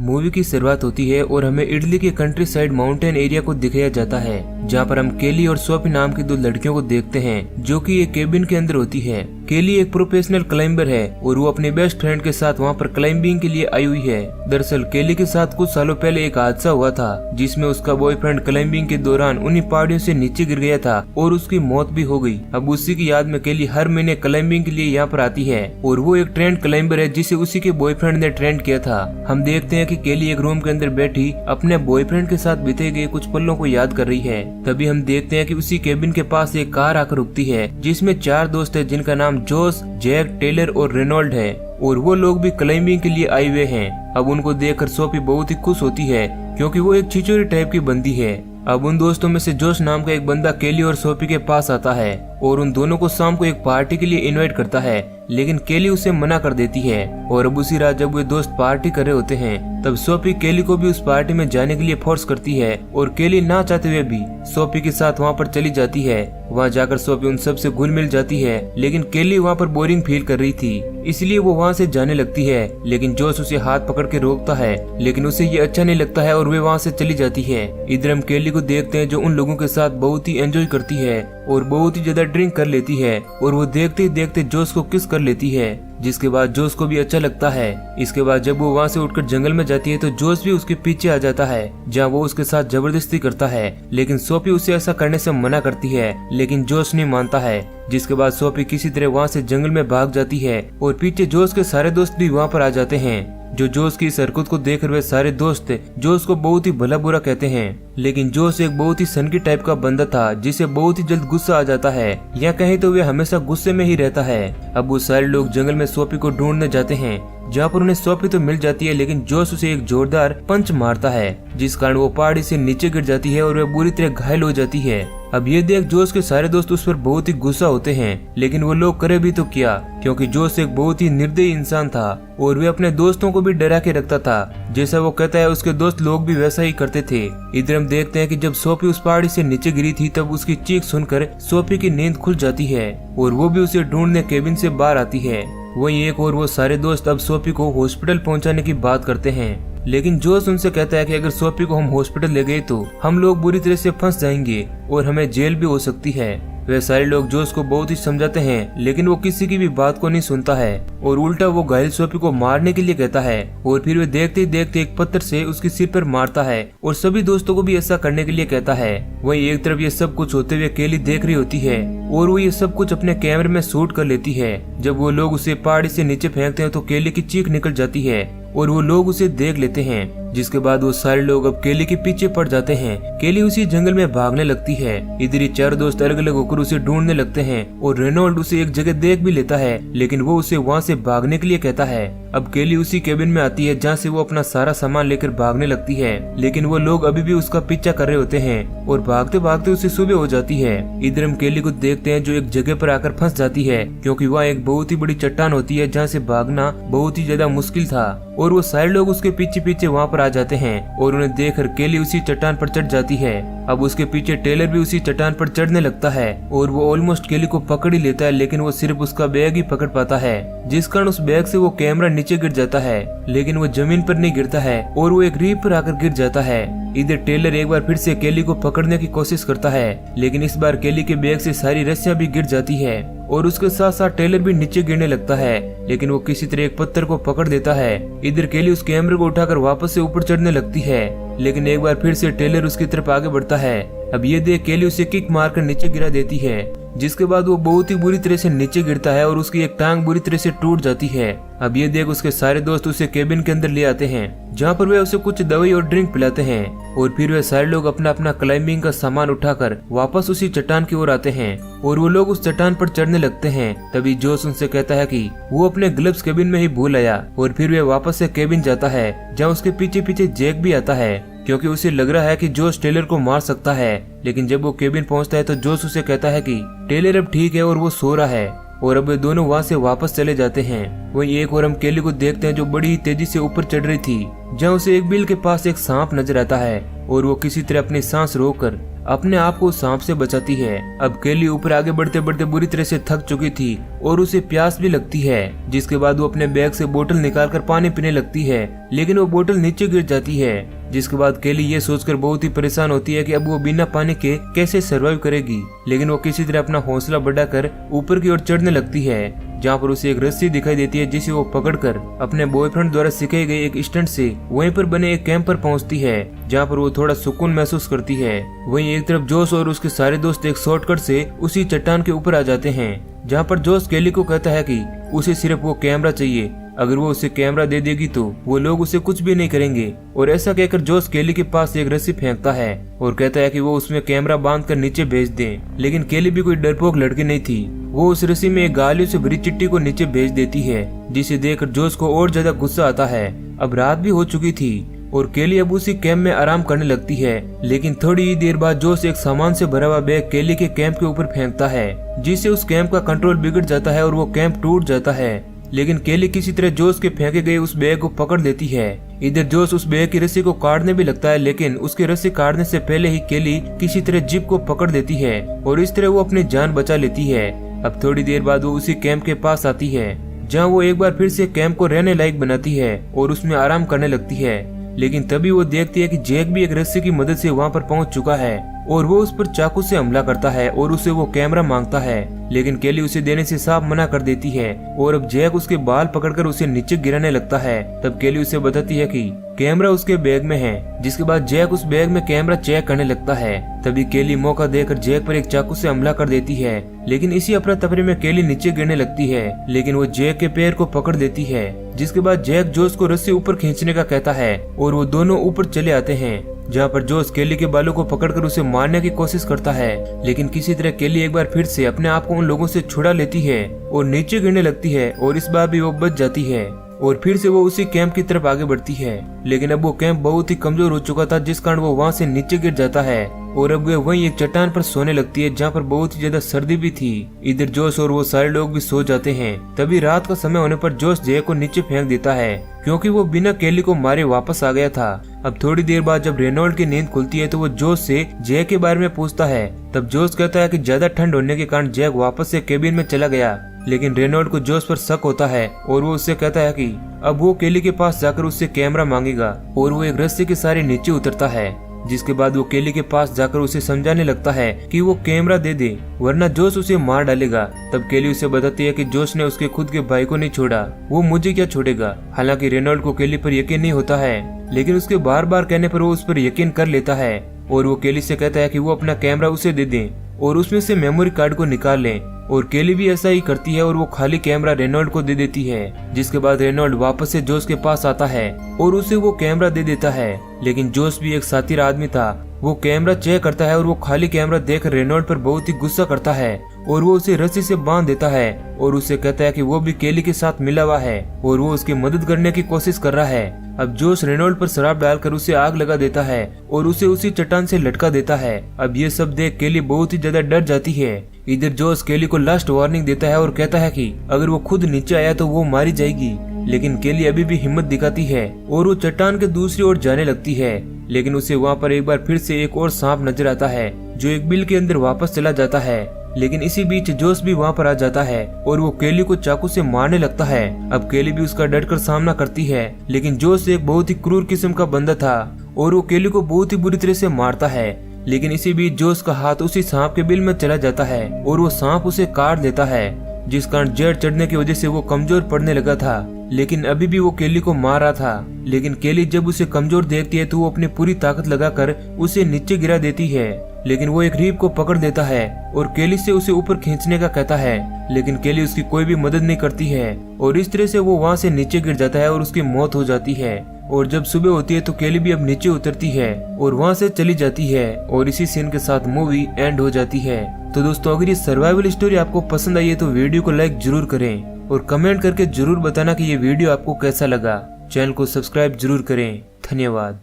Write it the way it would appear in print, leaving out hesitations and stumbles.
Movie की शुरुआत होती है और हमें इटली के कंट्री साइड माउंटेन एरिया को दिखाया जाता है, जहाँ पर हम केली और सोफी नाम की दो लड़कियों को देखते हैं जो कि एक केबिन के अंदर होती है। केली एक प्रोफेशनल क्लाइंबर है और वो अपने बेस्ट फ्रेंड के साथ वहाँ पर क्लाइंबिंग के लिए आई हुई है। दरअसल केली के साथ कुछ सालों पहले एक हादसा हुआ था जिसमें उसका बॉयफ्रेंड क्लाइंबिंग के दौरान उन्हीं पहाड़ियों से नीचे गिर गया था और उसकी मौत भी हो गई। अब उसी की याद में केली हर महीने क्लाइंबिंग के लिए यहाँ पर आती है और वो एक ट्रेंड क्लाइंबर है जिसे उसी के बॉयफ्रेंड ने ट्रेंड किया था। हम देखते हैं कि केली एक रूम के अंदर बैठी अपने बॉयफ्रेंड के साथ बीते गए कुछ पलों को याद कर रही है। तभी हम देखते हैं कि उसी केबिन के पास एक कार आकर रुकती है जिसमें 4 दोस्त है जिनका नाम जोस, जैक, टेलर और रेनॉल्ड है और वो लोग भी क्लाइंबिंग के लिए आए हुए हैं। अब उनको देखकर सोफी बहुत ही खुश होती है क्योंकि वो एक छिछोरी टाइप की बंदी है। अब उन दोस्तों में से जोश नाम का एक बंदा केली और सोफी के पास आता है और उन दोनों को शाम को एक पार्टी के लिए इनवाइट करता है, लेकिन केली उसे मना कर देती है। और अब उसी रात जब वे दोस्त पार्टी कर रहे होते हैं तब सोफी केली को भी उस पार्टी में जाने के लिए फोर्स करती है और केली ना चाहते हुए भी सोफी के साथ वहाँ पर चली जाती है। वहाँ जाकर सोफी उन सब से घुल मिल जाती है, लेकिन केली वहाँ पर बोरिंग फील कर रही थी इसलिए वो वहाँ से जाने लगती है, लेकिन जोश उसे हाथ पकड़ के रोकता है, लेकिन उसे ये अच्छा नहीं लगता है और वे वहाँ से चली जाती है। इधर हम केली को देखते हैं जो उन लोगों के साथ बहुत ही एंजॉय करती है और बहुत ही ज्यादा ड्रिंक कर लेती है और वो देखते ही देखते जोश को किस कर लेती है, जिसके बाद जोश को भी अच्छा लगता है। इसके बाद जब वो वहाँ से उठकर जंगल में जाती है तो जोश भी उसके पीछे आ जाता है जहाँ वो उसके साथ जबरदस्ती करता है, लेकिन सोफी उसे ऐसा करने से मना करती है, लेकिन जोश नहीं मानता है। जिसके बाद सोफी किसी तरह वहाँ से जंगल में भाग जाती है और पीछे जोश के सारे दोस्त भी वहाँ पर आ जाते हैं। जो जोश की इस हरकत को देखकर वे सारे दोस्त जोश को बहुत ही भला बुरा कहते हैं, लेकिन जोश एक बहुत ही सनकी टाइप का बंदा था जिसे बहुत ही जल्द गुस्सा आ जाता है, या कहें तो वे हमेशा गुस्से में ही रहता है। अब वो सारे लोग जंगल में सोफी को ढूंढने जाते हैं जहाँ पर उन्हें सोफी तो मिल जाती है, लेकिन जोश उसे एक जोरदार पंच मारता है जिस कारण वो पहाड़ी से नीचे गिर जाती है और वह बुरी तरह घायल हो जाती है। अब ये देख जोश के सारे दोस्त उस पर बहुत ही गुस्सा होते हैं, लेकिन वो लोग करे भी तो क्या, क्योंकि जोश एक बहुत ही निर्दयी इंसान था और वे अपने दोस्तों को भी डरा के रखता था। जैसा वो कहता है उसके दोस्त लोग भी वैसा ही करते थे। इधर हम देखते हैं कि जब सोफी उस पहाड़ी से नीचे गिरी थी तब उसकी चीख सुनकर सोफी की नींद खुल जाती है और वो भी उसे ढूंढने केबिन से बाहर आती है। वहीं एक और वो सारे दोस्त अब सोफी को हॉस्पिटल पहुंचाने की बात करते हैं, लेकिन जोश उनसे कहता है कि अगर सोफी को हम हॉस्पिटल ले गए तो हम लोग बुरी तरह से फंस जाएंगे और हमें जेल भी हो सकती है। वे सारे लोग जोश को बहुत ही समझाते हैं, लेकिन वो किसी की भी बात को नहीं सुनता है और उल्टा वो घायल सोफी को मारने के लिए कहता है और फिर वे देखते ही देखते एक पत्थर से उसके सिर पर मारता है और सभी दोस्तों को भी ऐसा करने के लिए कहता है। वहीं एक तरफ ये सब कुछ होते हुए केली देख रही होती है और वो ये सब कुछ अपने कैमरे में शूट कर लेती है। जब वो लोग उसे पहाड़ी से नीचे फेंकते हैं तो केली की चीख निकल जाती है और वो लोग उसे देख लेते हैं, जिसके बाद वो सारे लोग अब केली के पीछे पड़ जाते हैं। केली उसी जंगल में भागने लगती है। इधर ही 4 दोस्त अलग अलग होकर उसे ढूंढने लगते हैं और रेनॉल्ड उसे एक जगह देख भी लेता है, लेकिन वो उसे वहाँ से भागने के लिए कहता है। अब केली उसी केबिन में आती है जहाँ से वो अपना सारा सामान लेकर भागने लगती है, लेकिन वो लोग अभी भी उसका पीछा कर रहे होते हैं और भागते भागते उसे सुबह हो जाती है। इधर हम केली को देखते हैं जो एक जगह पर आकर फंस जाती है क्योंकि वहाँ एक बहुत ही बड़ी चट्टान होती है जहाँ से भागना बहुत ही ज्यादा मुश्किल था और वो सारे लोग उसके पीछे पीछे वहाँ पर आ जाते हैं और उन्हें देखकर केली उसी चट्टान पर चढ़ जाती है। अब उसके पीछे टेलर भी उसी चट्टान पर चढ़ने लगता है और वो ऑलमोस्ट केली को पकड़ ही लेता है, लेकिन वो सिर्फ उसका बैग ही पकड़ पाता है, जिस कारण उस बैग से वो कैमरा नीचे गिर जाता है, लेकिन वो जमीन पर नहीं गिरता है और वो एक रीफ पर आकर गिर जाता है। इधर टेलर एक बार फिर से केली को पकड़ने की कोशिश करता है, लेकिन इस बार केली के बैग से सारी रस्सियां भी गिर जाती है और उसके साथ साथ टेलर भी नीचे गिरने लगता है, लेकिन वो किसी तरह एक पत्थर को पकड़ देता है। इधर केली उस कैमरे को उठाकर वापस से ऊपर चढ़ने लगती है, लेकिन एक बार फिर से टेलर उसकी तरफ आगे बढ़ता है। अब ये देख केली उसे किक मारकर नीचे गिरा देती है, जिसके बाद वो बहुत ही बुरी तरह से नीचे गिरता है और उसकी एक टांग बुरी तरह से टूट जाती है। अब ये देख उसके सारे दोस्त उसे केबिन के अंदर ले आते हैं जहाँ पर वे उसे कुछ दवाई और ड्रिंक पिलाते हैं और फिर वे सारे लोग अपना अपना क्लाइंबिंग का सामान उठाकर वापस उसी चट्टान की ओर आते हैं और वो लोग उस चट्टान पर चढ़ने लगते हैं। तभी जोश उनसे कहता है कि वो अपने ग्लव्स केबिन में ही भूल आया और फिर वे वापस से केबिन जाता है जहाँ उसके पीछे पीछे जैक भी आता है क्योंकि उसे लग रहा है कि जोश टेलर को मार सकता है, लेकिन जब वो केबिन पहुंचता है तो जोश उसे कहता है कि टेलर अब ठीक है और वो सो रहा है और अब वे दोनों वहाँ से वापस चले जाते हैं। वहीं एक और हम केली को देखते हैं जो बड़ी तेजी से ऊपर चढ़ रही थी, जहाँ उसे एक बिल के पास एक सांप नजर आता है और वो किसी तरह अपनी सांस रोककर अपने आप को सांप से बचाती है। अब केली ऊपर आगे बढ़ते बढ़ते बुरी तरह से थक चुकी थी और उसे प्यास भी लगती है, जिसके बाद वो अपने बैग से बोतल निकालकर पानी पीने लगती है, लेकिन वो बोतल नीचे गिर जाती है। जिसके बाद केली ये सोचकर बहुत ही परेशान होती है कि अब वो बिना पानी के कैसे सर्वाइव करेगी, लेकिन वो किसी तरह अपना हौसला बढ़ाकर ऊपर की ओर चढ़ने लगती है, जहाँ पर उसे एक रस्सी दिखाई देती है जिसे वो पकड़कर अपने बॉयफ्रेंड द्वारा सिखाए गए एक स्टंट से वहीं पर बने एक कैंप पर पहुंचती है, जहाँ पर वो थोड़ा सुकून महसूस करती है। वहीं एक तरफ जोश और उसके सारे दोस्त एक शॉर्टकट से उसी चट्टान के ऊपर आ जाते हैं, जहाँ पर जोश केली को कहता है कि उसे सिर्फ वो कैमरा चाहिए, अगर वो उसे कैमरा दे देगी तो वो लोग उसे कुछ भी नहीं करेंगे। और ऐसा कहकर जोश केली के पास एक रस्सी फेंकता है और कहता है कि वो उसमें कैमरा बांधकर नीचे भेज दे, लेकिन केली भी कोई डरपोक लड़की नहीं थी। वो उस रस्सी में एक गालियों से भरी चिट्ठी को नीचे भेज देती है, जिसे देखकर जोश को और ज्यादा गुस्सा आता है। अब रात भी हो चुकी थी और केली अब उसी कैंप में आराम करने लगती है, लेकिन थोड़ी ही देर बाद जोश एक सामान से भरा हुआ बैग केली के कैंप के ऊपर फेंकता है, जिससे उस कैंप का कंट्रोल बिगड़ जाता है और वो कैंप टूट जाता है। लेकिन केली किसी तरह जोश के फेंके गए उस बैग को पकड़ लेती है। इधर जोश उस बैग की रस्सी को काटने भी लगता है, लेकिन उसकी रस्सी काटने से पहले ही केली किसी तरह जिप को पकड़ देती है और इस तरह वो अपनी जान बचा लेती है। अब थोड़ी देर बाद वो उसी कैंप के पास आती है, जहाँ वो एक बार फिर से कैंप को रहने लायक बनाती है और उसमें आराम करने लगती है। लेकिन तभी वो देखती है कि जैक भी एक रस्सी की मदद से वहाँ पर पहुँच चुका है और वो उस पर चाकू से हमला करता है और उसे वो कैमरा मांगता है, लेकिन केली उसे देने से साफ मना कर देती है और अब जैक उसके बाल पकड़कर उसे नीचे गिराने लगता है। तब केली उसे बताती है कि कैमरा उसके बैग में है, जिसके बाद जैक उस बैग में कैमरा चेक करने लगता है। तभी केली मौका देकर जैक पर एक चाकू से हमला कर देती है, लेकिन इसी अफरा तफरी में केली नीचे गिरने लगती है, लेकिन वो जैक के पैर को पकड़ देती है, जिसके बाद जैक जोश को रस्सी ऊपर खींचने का कहता है और वो दोनों ऊपर चले आते हैं, जहाँ पर जोश केली के बालों को पकड़कर उसे मारने की कोशिश करता है। लेकिन किसी तरह केली एक बार फिर से अपने आप को उन लोगों से छुड़ा लेती है और नीचे गिरने लगती है और इस बार भी वो बच जाती है और फिर से वो उसी कैंप की तरफ आगे बढ़ती है। लेकिन अब वो कैंप बहुत ही कमजोर हो चुका था, जिस कारण वो वहाँ से नीचे गिर जाता है और अब वे वहीं एक चट्टान पर सोने लगती है, जहाँ पर बहुत ही ज्यादा सर्दी भी थी। इधर जोश और वो सारे लोग भी सो जाते हैं। तभी रात का समय होने पर जोश जय को नीचे फेंक देता है, क्योंकि वो बिना केली को मारे वापस आ गया था। अब थोड़ी देर बाद जब रेनॉल्ड की नींद खुलती है तो वो जोश से जय के बारे में पूछता है। तब जोश कहता है कि ज्यादा ठंड होने के कारण जैक वापस से केबिन में चला गया, लेकिन रेनॉल्ड को जोश पर शक होता है और वो उससे कहता है कि अब वो केली के पास जाकर उससे कैमरा मांगेगा और वो एक रस्सी के सहारे नीचे उतरता है, जिसके बाद वो केली के पास जाकर उसे समझाने लगता है कि वो कैमरा दे दे वरना जोश उसे मार डालेगा। तब केली उसे बताती है कि जोश ने उसके खुद के भाई को नहीं छोड़ा, वो मुझे क्या छोड़ेगा। हालांकि रेनॉल्ड को केली पर यकीन नहीं होता है, लेकिन उसके बार बार कहने पर वो उस पर यकीन कर लेता है और वो केली से कहता है कि वो अपना कैमरा उसे दे दे और उसमें से मेमोरी कार्ड को निकाल लें, और केली भी ऐसा ही करती है और वो खाली कैमरा रेनॉल्ड को दे देती है। जिसके बाद रेनॉल्ड वापस से जोश के पास आता है और उसे वो कैमरा दे देता है, लेकिन जोश भी एक साथी आदमी था। वो कैमरा चेक करता है और वो खाली कैमरा देख रेनॉल्ड पर बहुत ही गुस्सा करता है और वो उसे रस्सी से बांध देता है और उसे कहता है कि वो भी केली के साथ मिला हुआ है और वो उसकी मदद करने की कोशिश कर रहा है। अब जोश रेनॉल्ड पर शराब डालकर उसे आग लगा देता है और उसे उसी चट्टान से लटका देता है। अब ये सब देख केली बहुत ही ज्यादा डर जाती है। इधर जोश केली को लास्ट वार्निंग देता है और कहता है कि अगर वो खुद नीचे आया तो वो मारी जाएगी, लेकिन केली अभी भी हिम्मत दिखाती है और वो चट्टान के दूसरी ओर जाने लगती है। लेकिन उसे वहाँ पर एक बार फिर से एक और सांप नजर आता है जो एक बिल के अंदर वापस चला जाता है। लेकिन इसी बीच जोश भी वहाँ पर आ जाता है और वो केली को चाकू से मारने लगता है। अब केली भी उसका डटकर सामना करती है, लेकिन जोश एक बहुत ही क्रूर किस्म का बंदा था और वो केली को बहुत ही बुरी तरह से मारता है। लेकिन इसी बीच जोश का हाथ उसी सांप के बिल में चला जाता है और वो सांप उसे काट लेता है, जिस कारण जड़ चढ़ने की वजह से वो कमजोर पड़ने लगा था। लेकिन अभी भी वो केली को मार रहा था। लेकिन केली जब उसे कमजोर देखती है तो वो अपनी पूरी ताकत लगाकर उसे नीचे गिरा देती है। लेकिन वो एक रीप को पकड़ देता है और केली से उसे ऊपर खींचने का कहता है, लेकिन केली उसकी कोई भी मदद नहीं करती है और इस तरह से वो वहाँ से नीचे गिर जाता है और उसकी मौत हो जाती है। और जब सुबह होती है तो केली भी अब नीचे उतरती है और वहाँ से चली जाती है और इसी सीन के साथ मूवी एंड हो जाती है। तो दोस्तों, अगर ये सर्वाइवल स्टोरी आपको पसंद आई है तो वीडियो को लाइक जरूर करें और कमेंट करके जरूर बताना कि ये वीडियो आपको कैसा लगा। चैनल को सब्सक्राइब जरूर करें। धन्यवाद।